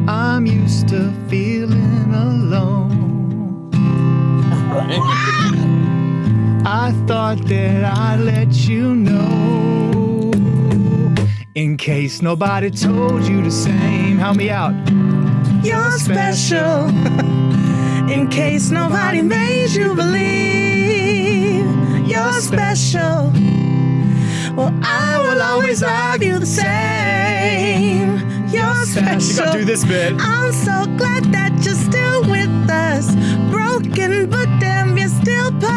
I'm used to feeling alone. I thought that I'd let you know, in case nobody told you the same. Help me out. You're special. In case nobody made you believe you're special. Well, I will always love you the same. You're special. You gotta do this bit. I'm so glad that you're still with us. Broken, but damn, you're still perfect.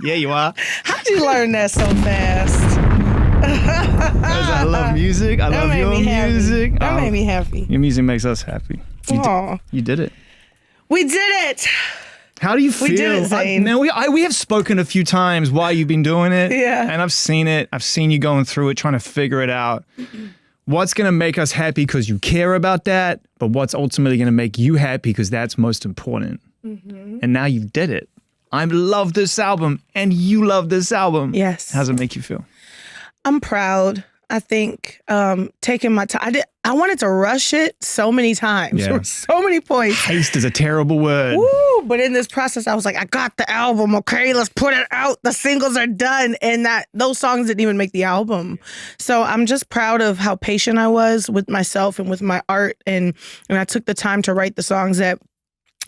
Yeah, you are. How'd you learn that so fast? Because I love music. I love your music. That made me happy. Your music makes us happy. You did it. We did it. How do you feel? We did it, Zane. Now, we have spoken a few times why you've been doing it. Yeah. And I've seen it. I've seen you going through it, trying to figure it out. What's going to make us happy because you care about that, but what's ultimately going to make you happy because that's most important. Mm-hmm. And now you did it. I love this album, and you love this album. Yes. How does it make you feel? I'm proud. I think taking my time. I wanted to rush it so many times. Yeah. There were so many points. Haste is a terrible word. Woo! But in this process, I was like, I got the album. Okay, let's put it out. The singles are done. And those songs didn't even make the album. So I'm just proud of how patient I was with myself and with my art. And I took the time to write the songs that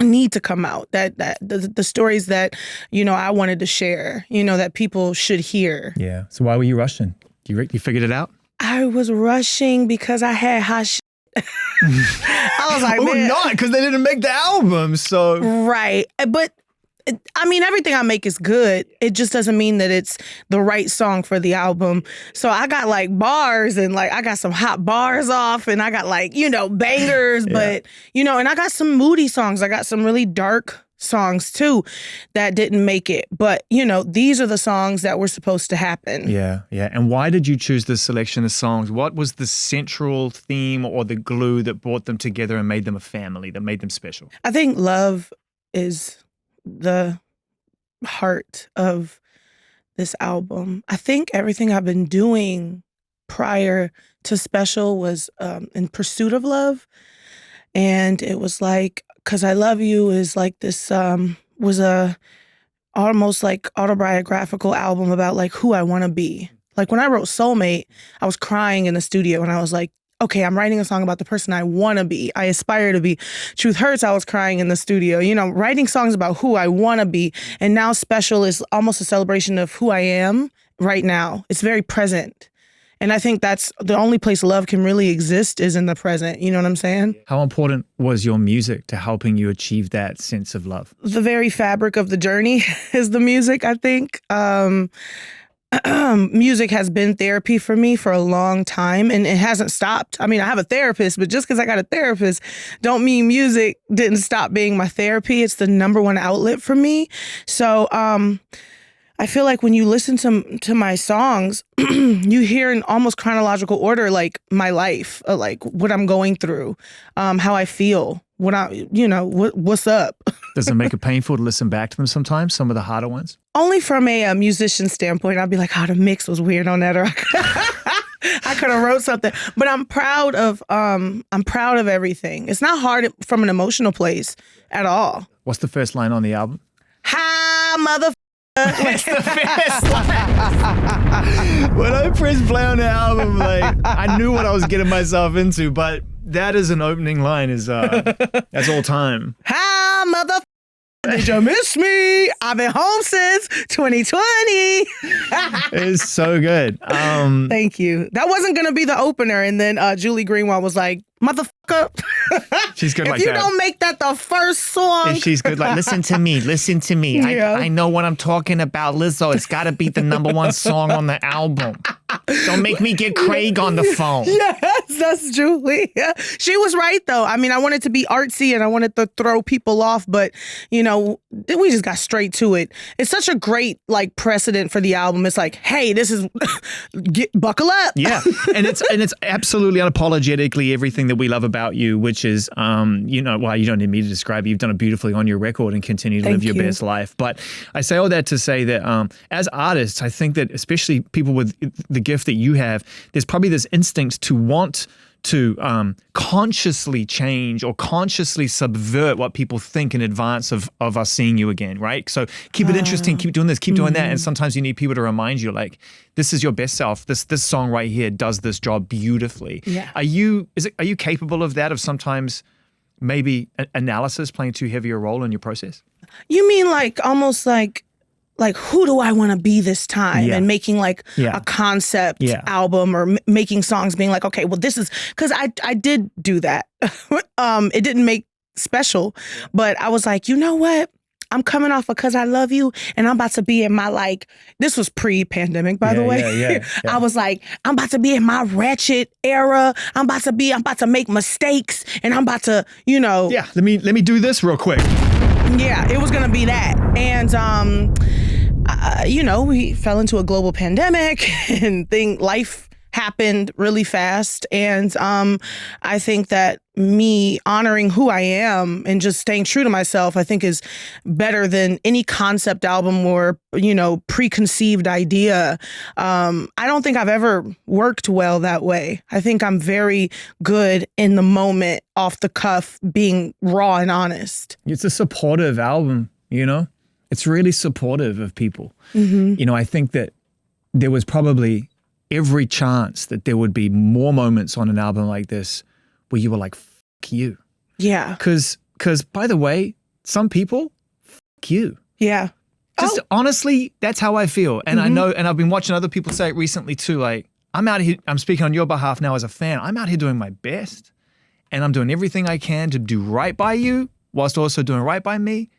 need to come out, that the stories that, I wanted to share, that people should hear. Yeah. So why were you rushing? You figured it out? I was rushing because I had hot shit. I was like, man. not because they didn't make the album. So right. But I mean, everything I make is good. It just doesn't mean that it's the right song for the album. So I got like bars and like I got some hot bars off and I got like, bangers, but, and I got some moody songs. I got some really dark songs too that didn't make it. But, these are the songs that were supposed to happen. Yeah, yeah. And why did you choose this selection of songs? What was the central theme or the glue that brought them together and made them a family, that made them special? I think love is the heart of this album. I think everything I've been doing prior to Special was in pursuit of love. And it was like, 'Cause I Love You is like this, was a almost like autobiographical album about like who I want to be. Like when I wrote Soulmate, I was crying in the studio and I was like, okay, I'm writing a song about the person I want to be. I aspire to be. Truth Hurts, I was crying in the studio, writing songs about who I want to be. And now Special is almost a celebration of who I am right now. It's very present. And I think that's the only place love can really exist is in the present. You know what I'm saying? How important was your music to helping you achieve that sense of love? The very fabric of the journey is the music, I think. Music has been therapy for me for a long time, and it hasn't stopped. I mean, I have a therapist, but just because I got a therapist don't mean music didn't stop being my therapy. It's the number one outlet for me. So I feel like when you listen to my songs, you hear in almost chronological order, like my life, like what I'm going through, how I feel, what's up. Does it make it painful to listen back to them sometimes, some of the harder ones? Only from a musician standpoint. I'd be like, the mix was weird on that, or I could have wrote something. But I'm proud of everything. It's not hard from an emotional place at all. What's the first line on the album? Hi, mother. It's the first line. When I pressed play on the album, like I knew what I was getting myself into, but that as an opening line is that's all time. Hi, mother. Did you miss me? I've been home since 2020. It's so good. Thank you. That wasn't gonna be the opener, and then Julie Greenwald was like, "Motherfucker." She's good like that. If you that. don't make that the first song. And she's good like, listen to me. Yeah. I know what I'm talking about, Lizzo. It's got to be the #1 song on the album. Don't make me get Craig on the phone. Yes, that's Julie. She was right, though. I mean, I wanted to be artsy and I wanted to throw people off, but, we just got straight to it. It's such a great, like, precedent for the album. It's like, hey, this is, buckle up. Yeah, and it's absolutely unapologetically everything that we love about you, which is, you don't need me to describe it. You've done it beautifully on your record and continue to live your best life. But I say all that to say that as artists, I think that especially people with the gift that you have, there's probably this instinct to want to consciously change or consciously subvert what people think in advance of us seeing you again, right? So keep it interesting, keep doing this, keep doing that. And sometimes you need people to remind you, like, this is your best self. This song right here does this job beautifully. Yeah. Are you capable of that, of sometimes maybe analysis playing too heavy a role in your process? You mean like almost like who do I want to be this time? And making like a concept album or making songs being like, okay, well, this is, because I did do that. It didn't make special, but I was like, you know what? I'm coming off of Cause I Love You, and I'm about to be in my, like, this was pre-pandemic, by the way. I was like, I'm about to be in my ratchet era. I'm about to make mistakes, and I'm about to, you know. Yeah, let me do this real quick. Yeah, it was gonna be that. And you know, we fell into a global pandemic and life happened really fast. And I think that me honoring who I am and just staying true to myself, I think is better than any concept album or, you know, preconceived idea. I don't think I've ever worked well that way. I think I'm very good in the moment, off the cuff, being raw and honest. It's a supportive album, you know? It's really supportive of people. You know, I think that there was probably every chance that there would be more moments on an album like this where you were like, fuck you. Yeah. Because by the way, some people, fuck you. Yeah. Just honestly, that's how I feel. And I know, and I've been watching other people say it recently too, like, I'm out here, I'm speaking on your behalf now as a fan. I'm out here doing my best, and I'm doing everything I can to do right by you whilst also doing right by me.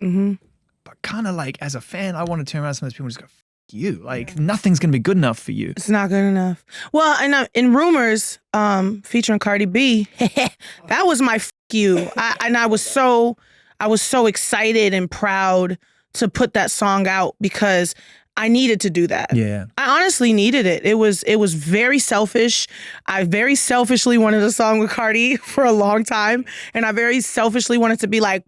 But kind of like, as a fan, I want to turn around to some of those people and just go, fuck you. Like, nothing's going to be good enough for you. It's not good enough. Well, and in Rumors, featuring Cardi B, that was my fuck you. I was so excited and proud to put that song out because I needed to do that. Yeah. I honestly needed it. It was very selfish. I very selfishly wanted a song with Cardi for a long time. And I very selfishly wanted to be like,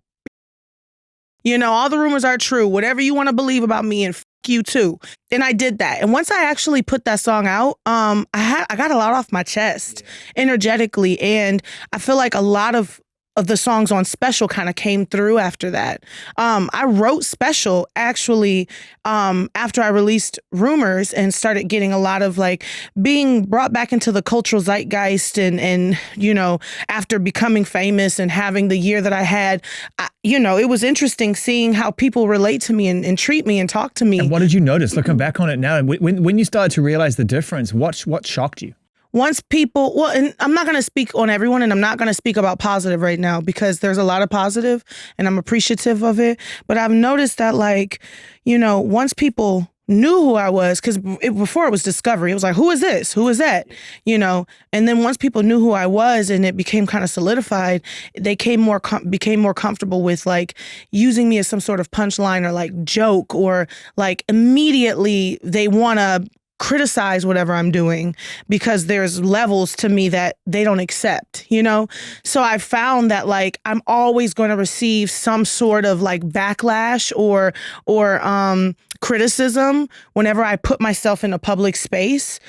you know, all the rumors are true. Whatever you want to believe about me, and you too. And I did that. And once I actually put that song out, I got a lot off my chest energetically. And I feel like a lot of the songs on Special kind of came through after that. I wrote Special actually after I released Rumors and started getting a lot of like being brought back into the cultural zeitgeist and you know, after becoming famous and having the year that I had, you know, it was interesting seeing how people relate to me and treat me and talk to me. And what did you notice looking back on it now? When you started to realize the difference, what shocked you? Once people, well, and I'm not going to speak on everyone, and I'm not going to speak about positive right now because there's a lot of positive and I'm appreciative of it. But I've noticed that, like, you know, once people knew who I was, because before it was discovery, it was like, who is this? Who is that? You know, and then once people knew who I was and it became kind of solidified, they became more comfortable with like using me as some sort of punchline or like joke, or like immediately they want to criticize whatever I'm doing because there's levels to me that they don't accept, you know? So I found that like I'm always going to receive some sort of like backlash or criticism whenever I put myself in a public space,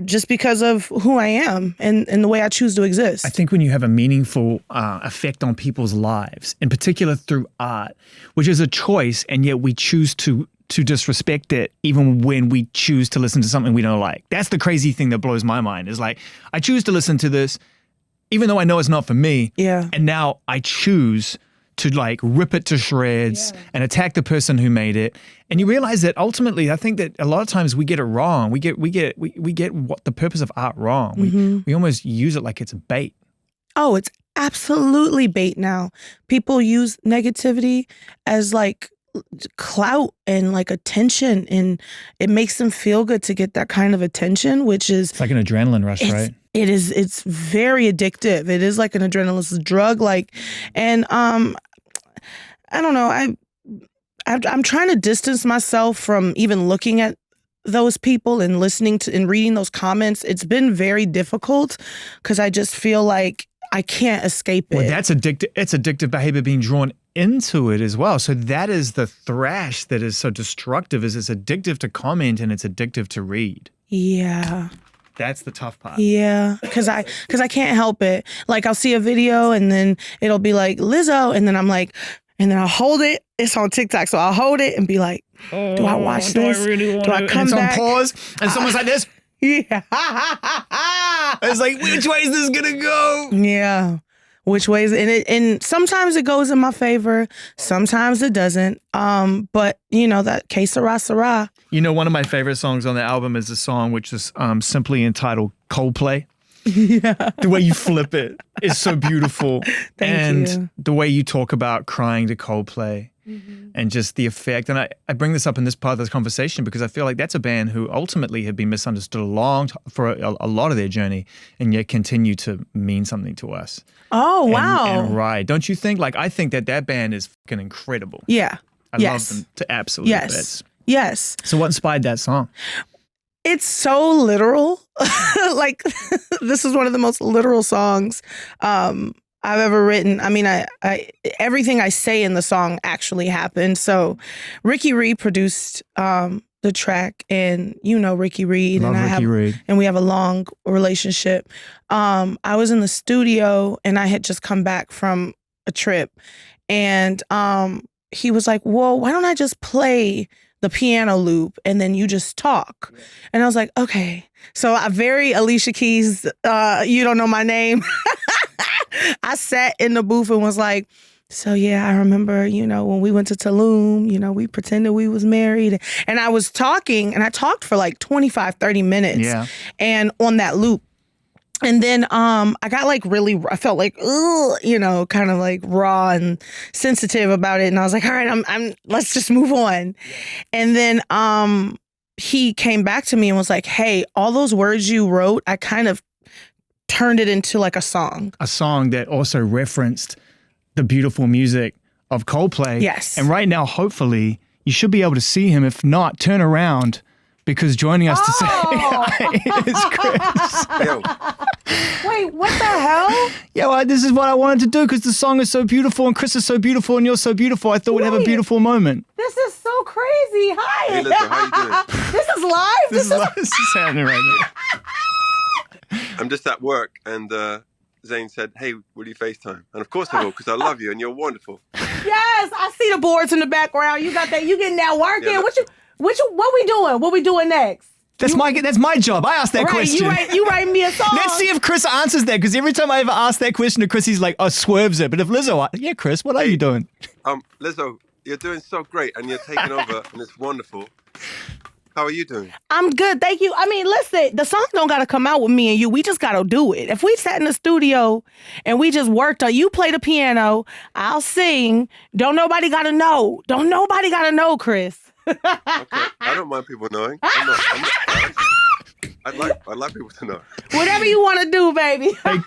just because of who I am and the way I choose to exist. I think when you have a meaningful effect on people's lives, in particular through art, which is a choice, and yet we choose to disrespect it even when we choose to listen to something we don't like. That's the crazy thing that blows my mind, is like, I choose to listen to this even though I know it's not for me. Yeah. And now I choose to like rip it to shreds and attack the person who made it. And you realize that ultimately, I think that a lot of times we get it wrong. We get what the purpose of art wrong. We almost use it like it's bait. Oh, it's absolutely bait now. People use negativity as like clout and like attention, and it makes them feel good to get that kind of attention, which is, it's like an adrenaline rush, right? It's very addictive. It is like an adrenaline drug, like, and I don't know, I'm trying to distance myself from even looking at those people and listening to and reading those comments. It's been very difficult because I just feel like I can't escape it. Well, that's addictive. It's addictive behavior being drawn into it as well. So that is the thrash that is so destructive, is it's addictive to comment and it's addictive to read. Yeah. That's the tough part. Yeah, because I can't help it. Like I'll see a video and then it'll be like Lizzo, and then I'm like, and then I'll hold it. It's on TikTok, so I'll hold it and be like, do I watch this? I really want do I come and it's back? on pause, and someone's like this. Yeah. It's like, which way is this gonna go? Yeah. Which ways? And sometimes it goes in my favor. Sometimes it doesn't. But you know that que sera, sera. You know, one of my favorite songs on the album is a song which is simply entitled Coldplay. Yeah. The way you flip it is so beautiful. Thank you. The way you talk about crying to Coldplay and just the effect. And I bring this up in this part of this conversation because I feel like that's a band who ultimately have been misunderstood for a lot of their journey and yet continue to mean something to us. Oh, wow. And right. Don't you think? Like, I think that band is fucking incredible. Yeah. I love them to absolute bits. Yes. So what inspired that song? It's so literal. Like, this is one of the most literal songs I've ever written. I mean, I everything I say in the song actually happened. So Ricky Reed produced the track, and you know Ricky Reed. Love Ricky Reed. And we have a long relationship. I was in the studio, and I had just come back from a trip, and he was like, "Whoa, why don't I just play the piano loop and then you just talk?" And I was like, okay. So I very Alicia Keys, you don't know my name. I sat in the booth and was like, so yeah, I remember, you know, when we went to Tulum, you know, we pretended we was married. And I was talking, and I talked for like 25, 30 minutes. Yeah. And on that loop. And then I got like I felt like, ugh, you know, kind of like raw and sensitive about it. And I was like, all right, let's just move on. And then he came back to me and was like, hey, all those words you wrote, I kind of turned it into like a song. A song that also referenced the beautiful music of Coldplay. Yes. And right now, hopefully, you should be able to see him. If not, turn around. Because joining us to say is Chris. Yo. Wait, what the hell? Yeah, well, this is what I wanted to do because the song is so beautiful and Chris is so beautiful and you're so beautiful. I thought we'd have a beautiful moment. This is so crazy. Hi. Hey, Lizzo, how you doing? This is live? This is happening right now. I'm just at work, and Zane said, hey, will you FaceTime? And of course I will, because I love you and you're wonderful. Yes, I see the boards in the background. You got that. You getting that work in. Yeah, What we doing? What we doing next? That's my job. I asked that question. You write me a song. Let's see if Chris answers that, because every time I ever ask that question to Chris, he's like, swerves it. But if Lizzo, yeah, Chris, what are you doing? Lizzo, you're doing so great, and you're taking over, and it's wonderful. How are you doing? I'm good, thank you. I mean, listen, the song don't gotta come out with me and you. We just gotta do it. If we sat in the studio and we just worked on, you play the piano, I'll sing. Don't nobody gotta know. Don't nobody gotta know, Chris. Okay, I don't mind people knowing. I'd like people to know. Whatever you want to do, baby. Hey,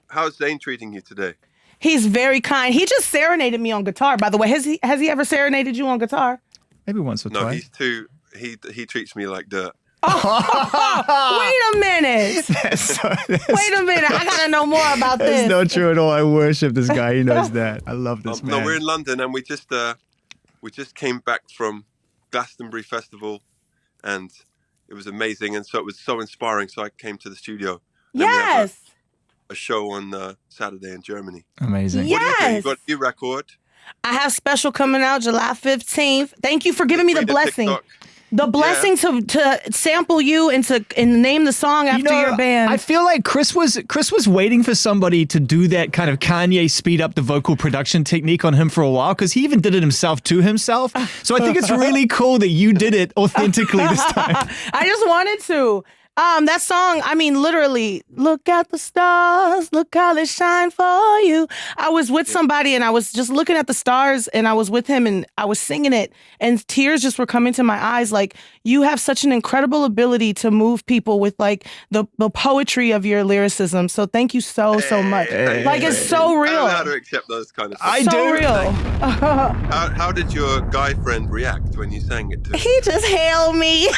how's Zane treating you today? He's very kind. He just serenaded me on guitar, by the way. Has he ever serenaded you on guitar? Maybe once or twice. He treats me like dirt. Wait a minute. Wait a minute. I gotta know more about this. That's not true at all. I worship this guy. He knows that. I love this man. No, we're in London, and we just came back from Glastonbury Festival, and it was amazing, and so it was so inspiring. So I came to the studio. Yes. A show on Saturday in Germany. Amazing. Yes. What do you got a new record? I have special coming out July 15th. Thank you for giving me the blessing. TikTok. The blessing to sample you and name the song after your band. I feel like Chris was waiting for somebody to do that kind of Kanye speed up the vocal production technique on him for a while, because he even did it himself to himself. So I think it's really cool that you did it authentically this time. I just wanted to. That song, I mean, literally, look at the stars, look how they shine for you. I was with somebody and I was just looking at the stars and I was with him and I was singing it and tears just were coming to my eyes. Like, you have such an incredible ability to move people with like the poetry of your lyricism. So thank you so much. Like, it's so real. I don't know how to accept those kind of stuff. I so do. Real. How did your guy friend react when you sang it to him? He just held me.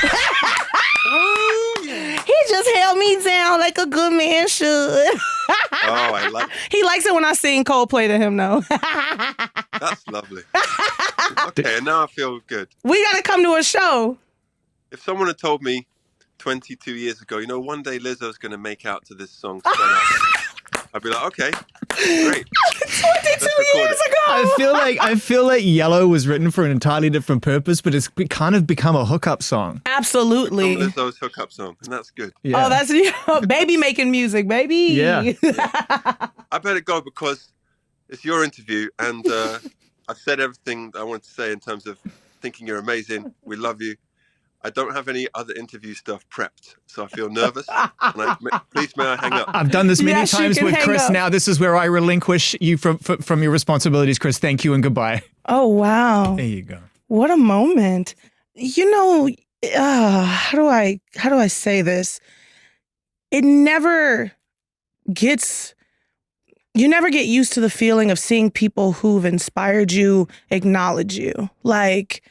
He just held me down like a good man should. I like it. He likes it when I sing Coldplay to him, though. That's lovely. Okay, and now I feel good. We got to come to a show. If someone had told me 22 years ago, one day Lizzo's going to make out to this song. Spread Out. I'd be like, okay, great. 22 years ago. I feel like Yellow was written for an entirely different purpose, but it's kind of become a hookup song. Absolutely. Lizzo's hookup song, and that's good. Yeah. Oh, that's baby making music, baby. Yeah. I better go because it's your interview, and I've said everything I wanted to say in terms of thinking you're amazing. We love you. I don't have any other interview stuff prepped, so I feel nervous. Please, may I hang up? I've done this many Yes, you times can with hang Chris. up. Now this is where I relinquish you from your responsibilities, Chris. Thank you and goodbye. Oh, wow. There you go. What a moment. How do I say this? It never gets... You never get used to the feeling of seeing people who've inspired you acknowledge you. Like,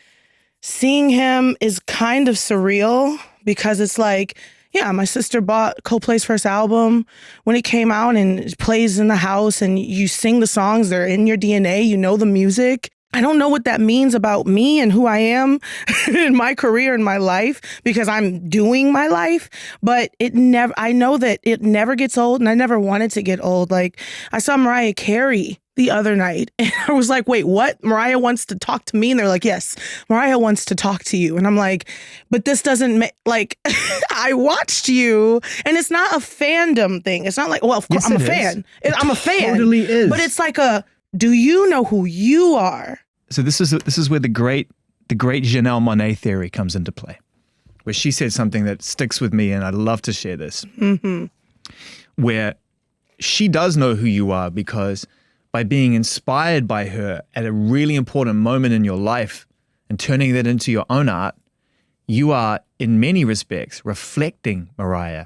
seeing him is kind of surreal because it's like, yeah, my sister bought Coldplay's first album when it came out and it plays in the house and you sing the songs, they're in your DNA, you know the music. I don't know what that means about me and who I am in my career and my life because I'm doing my life, but I know that it never gets old and I never wanted to get old. Like I saw Mariah Carey the other night and I was like, wait, what? Mariah wants to talk to me? And they're like, yes, Mariah wants to talk to you. And I'm like, but this doesn't like, I watched you and it's not a fandom thing. It's not like, well, of course Yes, I'm a it fan. is. I'm a fan. Totally is. But it's like do you know who you are? So this is where the great Janelle Monáe theory comes into play, where she said something that sticks with me, and I'd love to share this. Mm-hmm. Where she does know who you are because by being inspired by her at a really important moment in your life and turning that into your own art, you are in many respects reflecting Mariah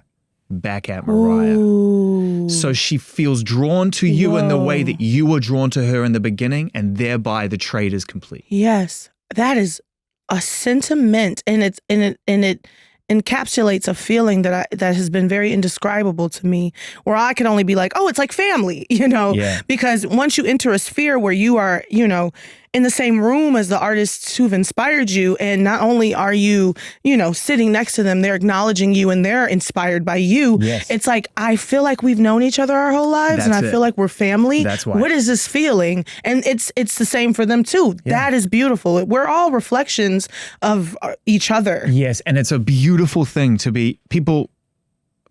back at Mariah. Ooh. So she feels drawn to you in the way Whoa. that you were drawn to her in the beginning, and thereby the trade is complete. Yes, that is a sentiment, and it encapsulates a feeling that has been very indescribable to me, where I can only be like, oh, it's like family, Yeah. because once you enter a sphere where you are, in the same room as the artists who've inspired you, and not only are you, sitting next to them, they're acknowledging you and they're inspired by you. Yes. It's like, I feel like we've known each other our whole lives, and I That's it. feel like we're family. That's why. What is this feeling? And it's the same for them too. Yeah. That is beautiful. We're all reflections of each other. Yes, and it's a beautiful thing to be. People,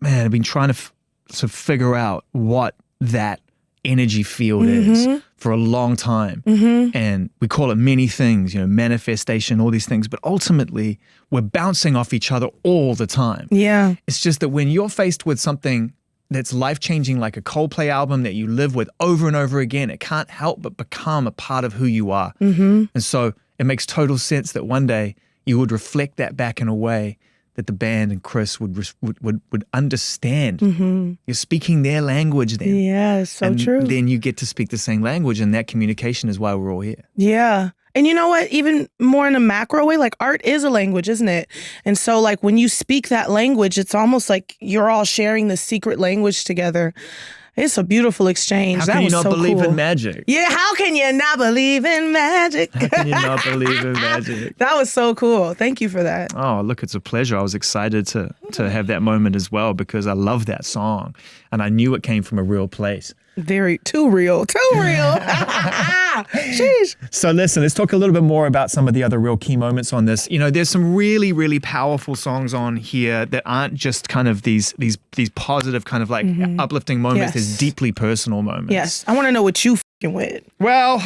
man, have been trying to figure out what that energy field is for a long time. And we call it many things, manifestation, all these things. But ultimately, we're bouncing off each other all the time. Yeah. It's just that when you're faced with something that's life-changing, like a Coldplay album that you live with over and over again, it can't help but become a part of who you are. And so it makes total sense that one day you would reflect that back in a way that the band and Chris would understand. You're speaking their language then. Yeah, so and true. then you get to speak the same language, and that communication is why we're all here. Yeah. And you know what? Even more in a macro way, like art is a language, isn't it? And so like when you speak that language, it's almost like you're all sharing the secret language together. It's a beautiful exchange. How that can you was not so believe cool. in magic? Yeah, how can you not believe in magic? How can you not believe in magic? That was so cool. Thank you for that. Oh, look, it's a pleasure. I was excited to have that moment as well because I love that song and I knew it came from a real place. Too real. Sheesh. So listen, let's talk a little bit more about some of the other real key moments on this. There's some really, really powerful songs on here that aren't just kind of these positive kind of like uplifting moments. Yes. There's deeply personal moments. Yes. I want to know what you f***ing with. Well,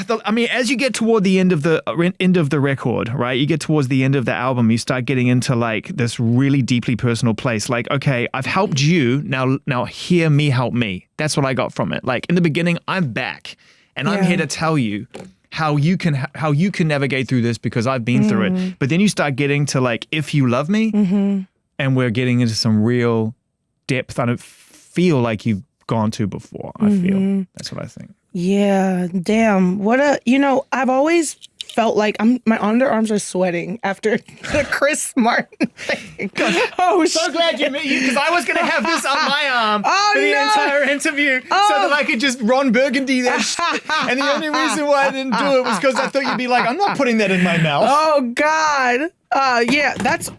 as you get toward the end of the record, right? You get towards the end of the album, you start getting into like this really deeply personal place. Like, okay, I've helped you. Now hear me help me. That's what I got from it. Like in the beginning, I'm back, and I'm here to tell you how you can navigate through this because I've been through it. But then you start getting to like, if you love me, and we're getting into some real depth. I don't feel like you've gone to before. I feel that's what I think. Yeah, damn. I've always felt like my underarms are sweating after the Chris Martin thing. Oh, So glad you because I was going to have this on my arm for the entire interview so that I could just Ron Burgundy that shit. And the only reason why I didn't do it was because I thought you'd be like, I'm not putting that in my mouth. Oh, God. Yeah, that's...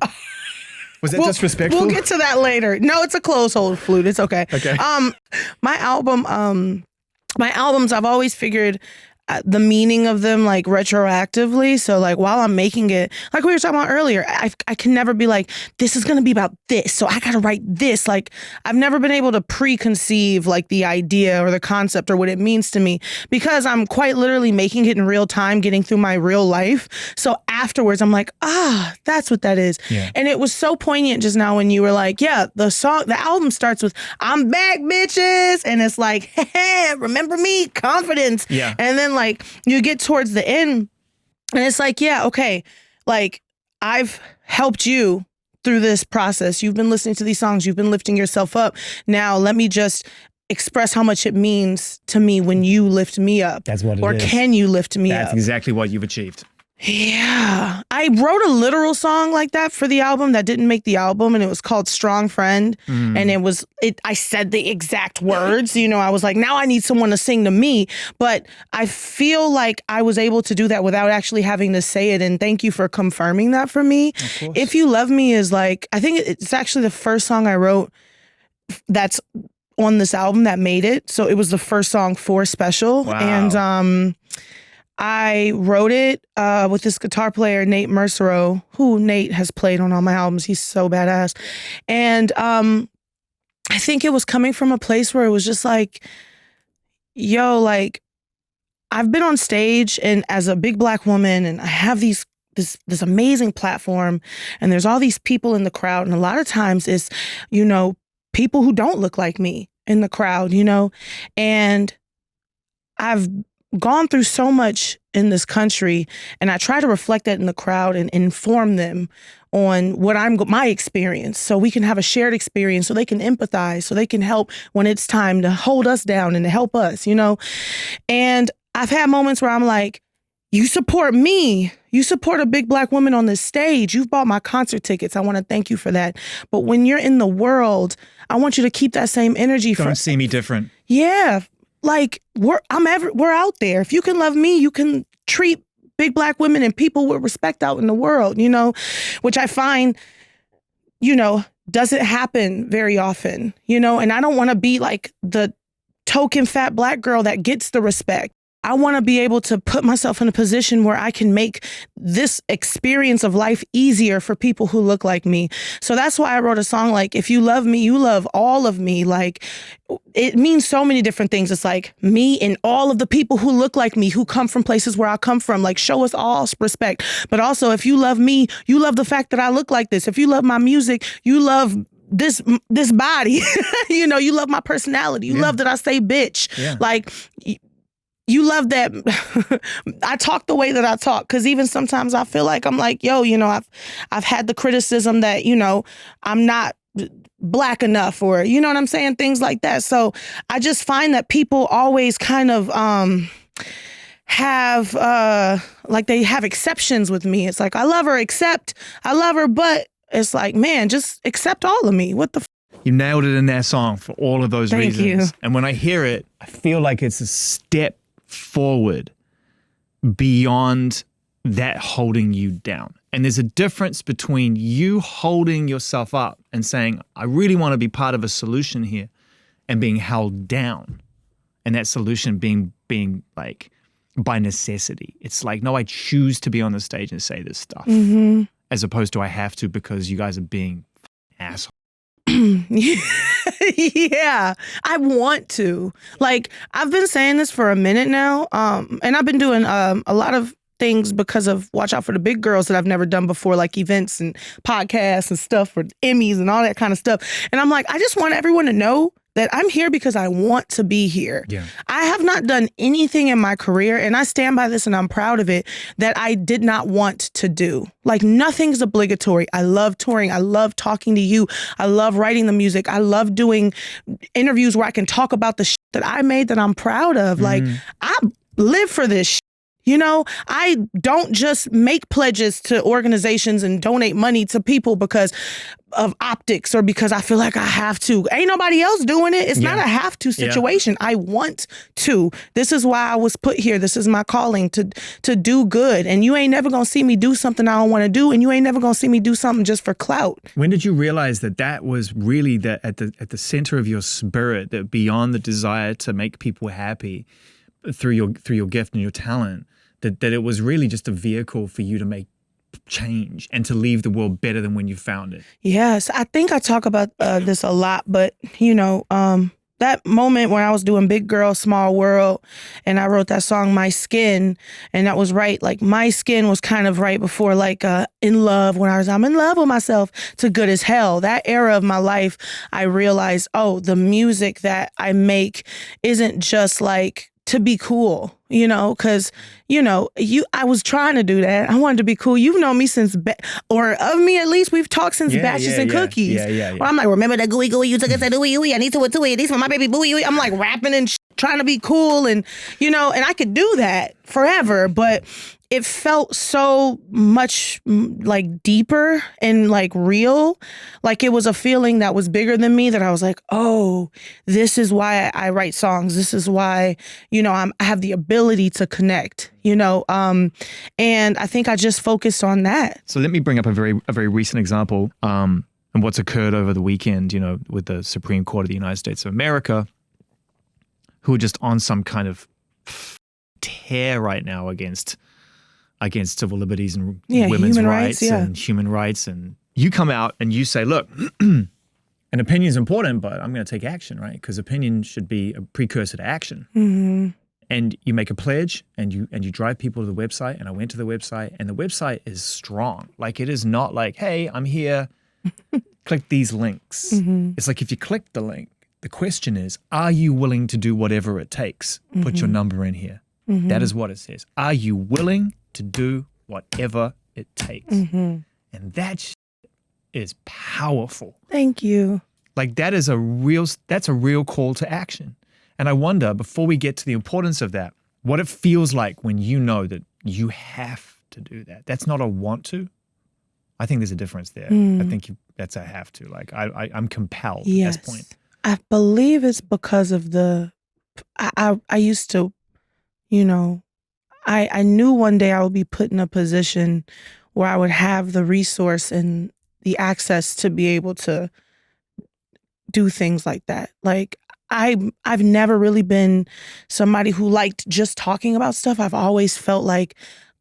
Was that disrespectful? We'll get to that later. No, it's a close hold, Flute. It's okay. Okay. My albums, I've always figured the meaning of them like retroactively. So like while I'm making it, like we were talking about earlier, I can never be like, this is going to be about this, so I got to write this. Like I've never been able to preconceive like the idea or the concept or what it means to me, because I'm quite literally making it in real time, getting through my real life. So afterwards I'm like, that's what that is. Yeah. And it was so poignant just now when you were like, yeah, the album starts with I'm back, bitches. And it's like, hey, remember me, confidence. Yeah. And then like you get towards the end and it's like, yeah, okay, like I've helped you through this process. You've been listening to these songs. You've been lifting yourself up. Now let me just express how much it means to me when you lift me up. That's what it or is. Or can you lift me up? That's exactly what you've achieved. Yeah. I wrote a literal song like that for the album that didn't make the album, and it was called Strong Friend. And I said the exact words, I was like, now I need someone to sing to me. But I feel like I was able to do that without actually having to say it. And thank you for confirming that for me. If You Love Me is like, I think it's actually the first song I wrote that's on this album that made it. So it was the first song for Special. Wow. And, I wrote it with this guitar player, Nate Mercero, who Nate has played on all my albums. He's so badass. And I think it was coming from a place where it was just like, yo, like, I've been on stage and as a big Black woman, and I have this amazing platform, and there's all these people in the crowd. And a lot of times it's, people who don't look like me in the crowd, and I've gone through so much in this country, and I try to reflect that in the crowd and inform them on what my experience, so we can have a shared experience, so they can empathize, so they can help when it's time to hold us down and to help us, And I've had moments where I'm like, you support me. You support a big Black woman on this stage. You've bought my concert tickets. I want to thank you for that. But when you're in the world, I want you to keep that same energy. Don't see me different. Yeah. Like we're out there. If you can love me, you can treat big Black women and people with respect out in the world, which I find, doesn't happen very often, and I don't want to be like the token fat Black girl that gets the respect. I want to be able to put myself in a position where I can make this experience of life easier for people who look like me. So that's why I wrote a song like, if you love me, you love all of me. Like, it means so many different things. It's like me and all of the people who look like me, who come from places where I come from. Like, show us all respect. But also, if you love me, you love the fact that I look like this. If you love my music, you love this body. You love my personality. You love that I say bitch. Yeah. Like, you love that I talk the way that I talk, because even sometimes I feel like I'm like, yo, I've had the criticism that, I'm not Black enough, or, you know what I'm saying? Things like that. So I just find that people always kind of have like they have exceptions with me. It's like, I love her, but it's like, man, just accept all of me. What the You nailed it in that song for all of those reasons. Thank you. And when I hear it, I feel like it's a step forward beyond that holding you down. And there's a difference between you holding yourself up and saying, I really want to be part of a solution here, and being held down. And that solution being like by necessity. It's like, no, I choose to be on the stage and say this stuff, as opposed to I have to because you guys are being assholes. Yeah, I want to. Like, I've been saying this for a minute now, and I've been doing a lot of things because of Watch Out for the Big Girls that I've never done before, like events and podcasts and stuff for Emmys and all that kind of stuff. And I'm like, I just want everyone to know that I'm here because I want to be here. Yeah. I have not done anything in my career, and I stand by this and I'm proud of it, that I did not want to do. Like, nothing's obligatory. I love touring. I love talking to you. I love writing the music. I love doing interviews where I can talk about the shit that I made that I'm proud of. Like, I live for this shit. You know, I don't just make pledges to organizations and donate money to people because of optics or because I feel like I have to. Ain't nobody else doing it. It's not a have to situation. I want to. This is why I was put here. This is my calling to do good. And you ain't never going to see me do something I don't want to do. And you ain't never going to see me do something just for clout. When did you realize that was really at the center of your spirit, that beyond the desire to make people happy through your gift and your talent, that it was really just a vehicle for you to make change and to leave the world better than when you found it? Yes, I think I talk about this a lot, but that moment when I was doing Big Girl, Small World, and I wrote that song, My Skin, and that was right, like My Skin was kind of right before like In Love, when I'm in love with myself, to Good as Hell. That era of my life, I realized, the music that I make isn't just like to be cool, because, I was trying to do that. I wanted to be cool. You've known me since, or of me at least, we've talked since Batches and Cookies. Yeah. Where I'm like, remember that gooey gooey, you took us to ooey ooey, I need to a tooey, these for my baby booey ooey. I'm like rapping and trying to be cool and, and I could do that forever, but it felt so much like deeper and like real. Like it was a feeling that was bigger than me, that I was like, this is why I write songs. This is why, I have the ability to connect, and I think I just focused on that. So let me bring up a very recent example, and what's occurred over the weekend, with the Supreme Court of the United States of America, who are just on some kind of tear right now against civil liberties and women's rights and human rights. And you come out and you say, look, an opinion is important, but I'm going to take action, right? Because opinion should be a precursor to action. Mm-hmm. And you make a pledge and you drive people to the website. And I went to the website, and the website is strong. Like, it is not like, hey, I'm here, click these links. Mm-hmm. It's like, if you click the link, the question is, are you willing to do whatever it takes? Put your number in here. Mm-hmm. That is what it says. Are you willing to do whatever it takes? Mm-hmm. And that is powerful. Thank you. Like, that's a real call to action. And I wonder, before we get to the importance of that, what it feels like when you know that you have to do that. That's not a want to. I think there's a difference there. I think that's a have to. Like, I'm compelled at this point. I believe it's because of I used to, I knew one day I would be put in a position where I would have the resource and the access to be able to do things like that. Like, I've never really been somebody who liked just talking about stuff. I've always felt like,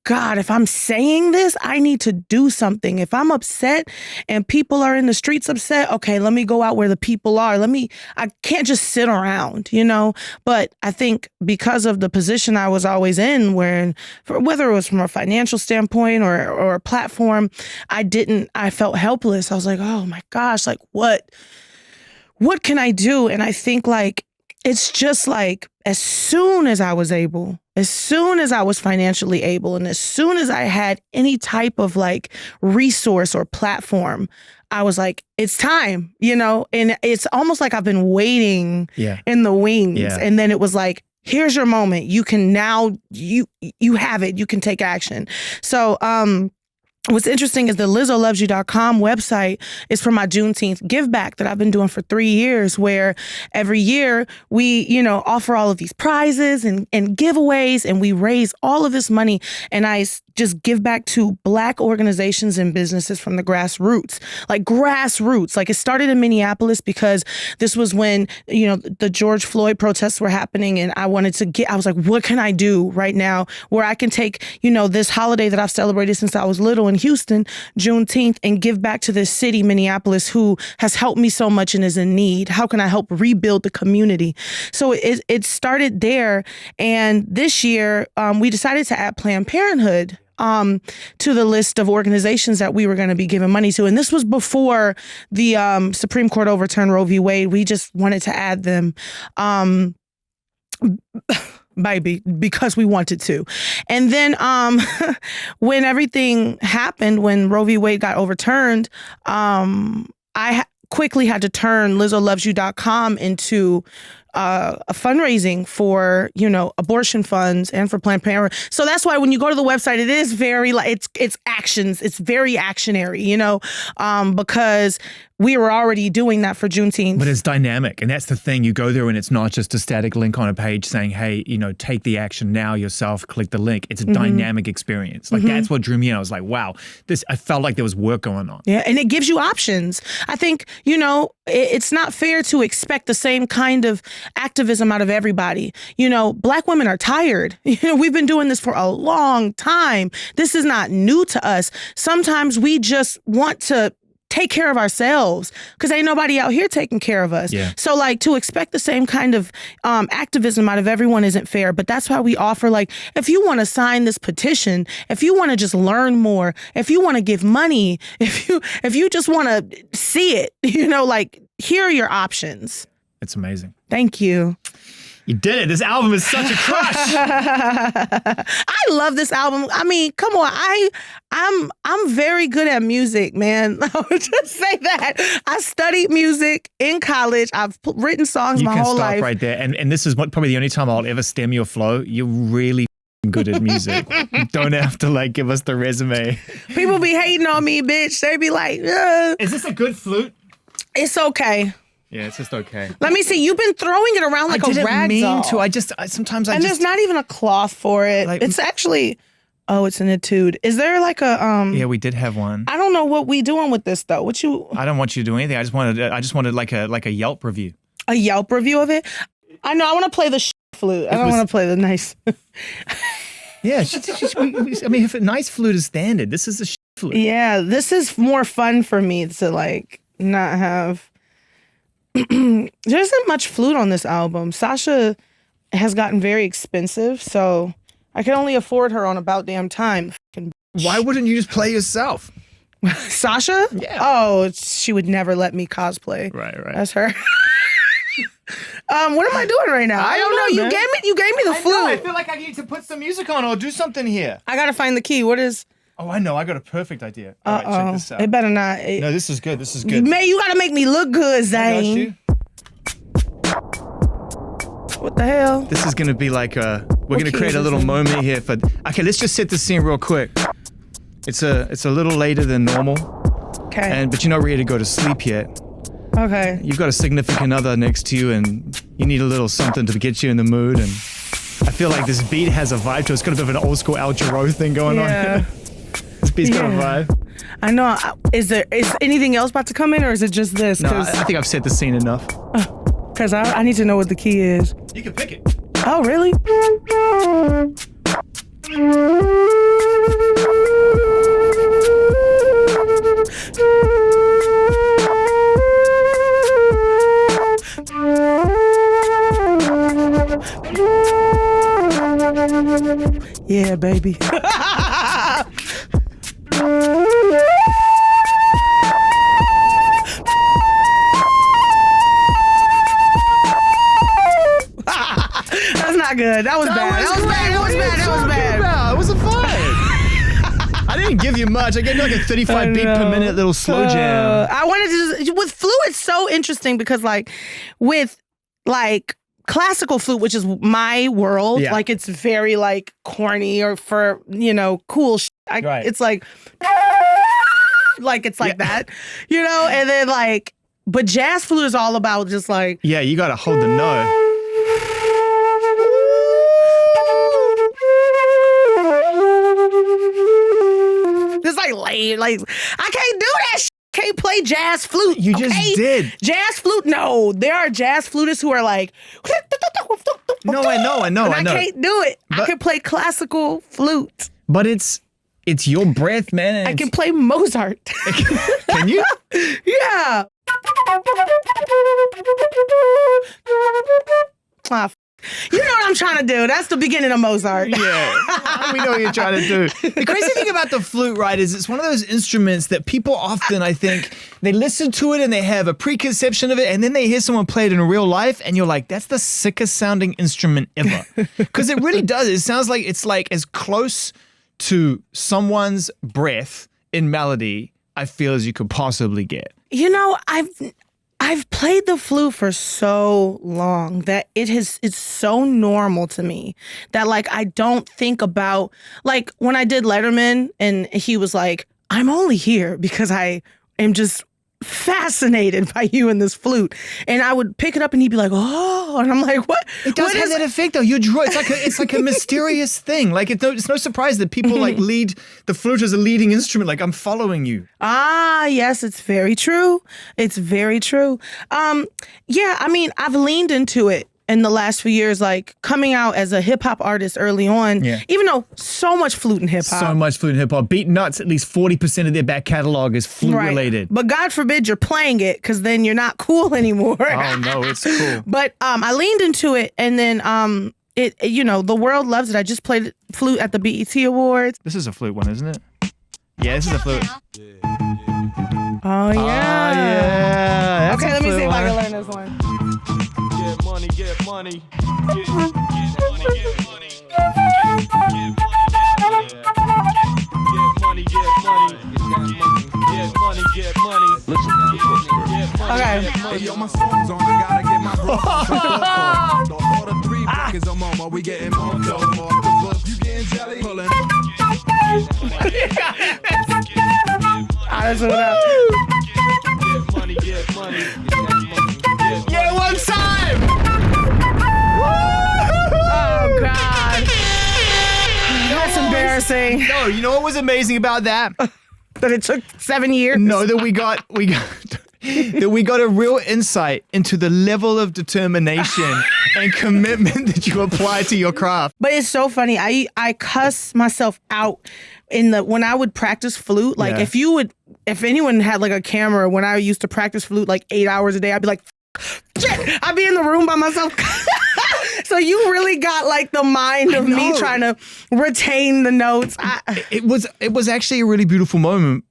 God, if I'm saying this, I need to do something. If I'm upset and people are in the streets upset, okay, let me go out where the people are. I can't just sit around, But I think because of the position I was always in, whether it was from a financial standpoint or a platform, I felt helpless. I was like, oh my gosh, like what can I do? And I think like, it's just like, as soon as I was able, as soon as I was financially able, and as soon as I had any type of like resource or platform, I was like, it's time, and it's almost like I've been waiting in the wings. Yeah. And then it was like, here's your moment. You can now, you have it. You can take action. So, what's interesting is the LizzoLovesYou.com website is for my Juneteenth give back that I've been doing for 3 years, where every year we, offer all of these prizes and giveaways, and we raise all of this money, and I just give back to Black organizations and businesses from the grassroots. Like, it started in Minneapolis because this was when, the George Floyd protests were happening, and I was like, what can I do right now where I can take, this holiday that I've celebrated since I was little in Houston, Juneteenth, and give back to this city, Minneapolis, who has helped me so much and is in need. How can I help rebuild the community? So it started there. And this year, we decided to add Planned Parenthood to the list of organizations that we were going to be giving money to. And this was before the Supreme Court overturned Roe v. Wade. We just wanted to add them. Because we wanted to. And then when everything happened, when Roe v. Wade got overturned, I quickly had to turn LizzoLovesYou.com into fundraising for, abortion funds and for Planned Parenthood. So that's why when you go to the website, it is very it's actions. It's very actionary, because we were already doing that for Juneteenth. But it's dynamic. And that's the thing. You go there and it's not just a static link on a page saying, hey, take the action now yourself, click the link. It's a dynamic experience. Like that's what drew me in. I was like, wow, I felt like there was work going on. Yeah. And it gives you options. I think, it's not fair to expect the same kind of activism out of everybody. Black women are tired. We've been doing this for a long time. This is not new to us. Sometimes we just want to take care of ourselves because ain't nobody out here taking care of us. Yeah. So to expect the same kind of activism out of everyone isn't fair. But that's why we offer, if you want to sign this petition, if you want to just learn more, if you want to give money, if you just want to see it, here are your options. It's amazing. Thank you. You did it. This album is such a crush. I love this album. I mean, come on. I'm very good at music, man. I would just say that. I studied music in college. I've written songs my whole life. You can stop right there. And this is probably the only time I'll ever stem your flow. You're really good at music. You don't have to give us the resume. People be hating on me, bitch. They be like, ugh. Is this a good flute? It's okay. Yeah, it's just okay. Let me see. You've been throwing it around like a rag doll. I didn't mean to. Sometimes And there's not even a cloth for it. It's actually, it's an etude. Is there a Yeah, we did have one. I don't know what we doing with this though. I don't want you to do anything. I just wanted like a Yelp review. A Yelp review of it? I know. I want to play the flute. I don't want to play the nice. Yeah, I mean, if a nice flute is standard, this is a flute. Yeah, this is more fun for me to not have. There isn't much flute on this album. Sasha has gotten very expensive, so I can only afford her on About Damn Time. Why wouldn't you just play yourself? Sasha? Yeah. Oh, she would never let me cosplay. Right. That's her. What am I doing right now? I don't know. Man. You gave me the flute. I feel like I need to put some music on or do something here. I gotta find the key. What is? Oh, I know. I got a perfect idea. All right, check this out. It better not. No, this is good. This is good. Man, you gotta make me look good, Zane. I got you. What the hell? This is gonna be we're gonna create a little moment here for. Okay, let's just set the scene real quick. It's a little later than normal. Okay. But you're not ready to go to sleep yet. Okay. You've got a significant other next to you, and you need a little something to get you in the mood. And I feel like this beat has a vibe to it. It's got a bit of an old school Al Jarreau thing going on here. This beat's got a vibe. I know. Is anything else about to come in, or is it just this? No, I think I've set the scene enough. Because I need to know what the key is. You can pick it. Oh, really? Yeah, baby. That's not good. That was bad. That was bad. It was a fun. I didn't give you much. I gave you like a 35 beat per minute little slow jam. I wanted to with flute. It's so interesting because with classical flute, which is my world, it's very corny or for cool. Right. It's that, and then but jazz flute is all about just yeah, you got to hold the note. It's late. I can't do that. Can't play jazz flute. You just did. Jazz flute. No, there are jazz flutists who are No, I know. I can't do it. But I can play classical flute. But it's your breath, man. I can play Mozart. Can you? Yeah. You know what I'm trying to do. That's the beginning of Mozart. Yeah, we know what you're trying to do. The crazy thing about the flute, right, is it's one of those instruments that people often, I think, they listen to it and they have a preconception of it, and then they hear someone play it in real life, and you're like, that's the sickest sounding instrument ever. Because it really does. It sounds like it's as close to someone's breath in melody, I feel, as you could possibly get. You know, I've played the flute for so long that it's so normal to me that like I don't think about, like when I did Letterman and he was like, I'm only here because I am just fascinated by you and this flute, and I would pick it up and he'd be like, oh, and I'm like, what? It does have that effect though. You draw. It's like a mysterious thing. Like it's no surprise that people like lead the flute as a leading instrument. Like I'm following you. Ah, yes, it's very true. It's very true. Yeah, I mean, I've leaned into it in the last few years, like coming out as a hip hop artist early on, even though so much flute and hip hop. So much flute and hip hop. Beat Nuts, at least 40% of their back catalog is flute related. But God forbid you're playing it, because then you're not cool anymore. Oh no, it's cool. But I leaned into it, and then it the world loves it. I just played flute at the BET Awards. This is a flute one, isn't it? Yeah, this is a flute. Oh yeah. That's okay, let me see if I one. can learn this one. Get money, get money. Get money, get money. Get money, get money. Get money, get money. Listen to the footwork. Okay. Hey, yo, my song's on. I gotta get my bro. All the 3 records I'm on, we getting more dough off the book. You getting jelly? Pulling. That's what up. Get money, get money. Yeah, one time! Oh God. That's embarrassing. No, you know what was amazing about that? That it took 7 years. No, that we got that we got a real insight into the level of determination and commitment that you apply to your craft. But it's so funny. I cuss myself out when I would practice flute. Like if anyone had like a camera when I used to practice flute like 8 hours a day, I'd be like, shit, I'd be in the room by myself. So you really got like the mind of me trying to retain the notes. It was actually a really beautiful moment,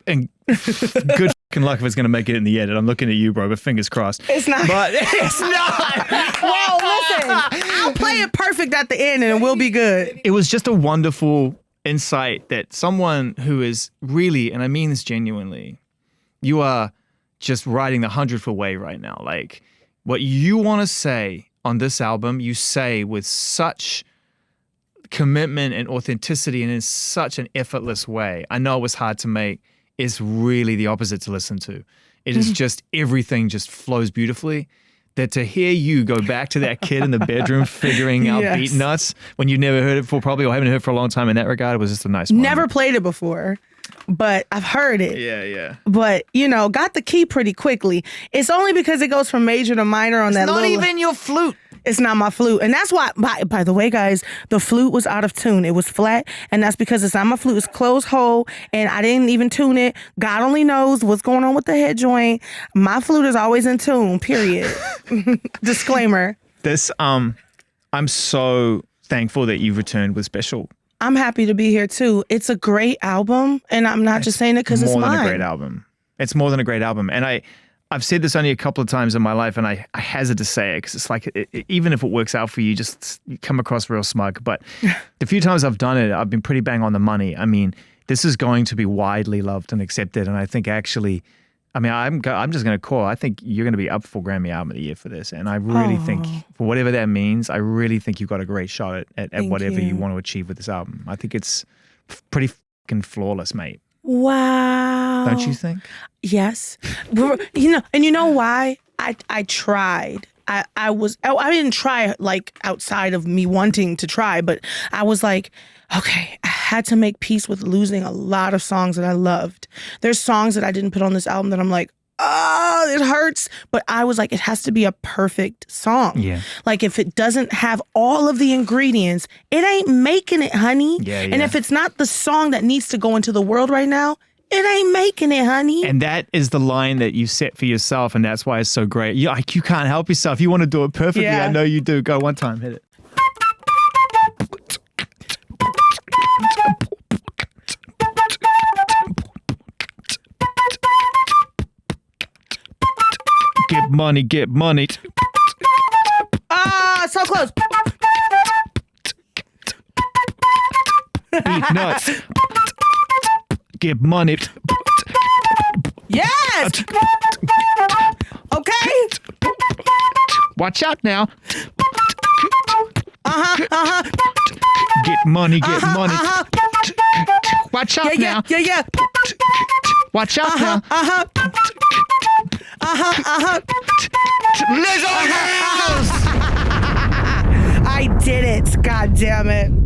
and good fucking luck if it's gonna make it in the edit. I'm looking at you, bro, but fingers crossed. It's not. But it's not. Well, listen, I'll play it perfect at the end and it will be good. It was just a wonderful insight that someone who is really, and I mean this genuinely, you are just riding the 100th way right now. Like what you want to say on this album, you say with such commitment and authenticity and in such an effortless way. I know it was hard to make. It's really the opposite to listen to. It is just everything just flows beautifully. That to hear you go back to that kid in the bedroom figuring out Beat Nuts when you never heard it before probably or haven't heard it for a long time in that regard, it was just a nice moment. Never played it before, but I've heard it. Yeah. But, got the key pretty quickly. It's only because it goes from major to minor on that little... It's not even your flute. It's not my flute. And that's why, by the way, guys, the flute was out of tune. It was flat, and that's because it's not my flute. It's closed hole, and I didn't even tune it. God only knows what's going on with the head joint. My flute is always in tune, period. Disclaimer. This, I'm so thankful that you've returned with Special. I'm happy to be here, too. It's a great album, and I'm not just saying it because it's mine. More than a great album. It's more than a great album. And I've said this only a couple of times in my life, and I hazard to say it because it's like, even if it works out for you, you come across real smug. But the few times I've done it, I've been pretty bang on the money. I mean, this is going to be widely loved and accepted. And I think actually, I'm just going to call. I think you're going to be up for Grammy Album of the Year for this. And I really think, for whatever that means, I really think you've got a great shot at whatever you want to achieve with this album. I think it's pretty fucking flawless, mate. Wow. Don't you think? Yes. And you know why? I tried. I didn't try like outside of me wanting to try, but I was like, okay, I had to make peace with losing a lot of songs that I loved. There's songs that I didn't put on this album that I'm like, oh, it hurts. But I was like, it has to be a perfect song. Yeah. Like if it doesn't have all of the ingredients, it ain't making it, honey. Yeah. And if it's not the song that needs to go into the world right now, it ain't making it, honey. And that is the line that you set for yourself, and that's why it's so great. You can't help yourself. You want to do it perfectly. Yeah. I know you do. Go one time. Hit it. Get money, get money. So close. Beat Nuts. Get money. Yes. Okay. Watch out now. Get money, get money. Watch out now. Yeah. Watch out now. Lizzo in the house! I did it. God damn it.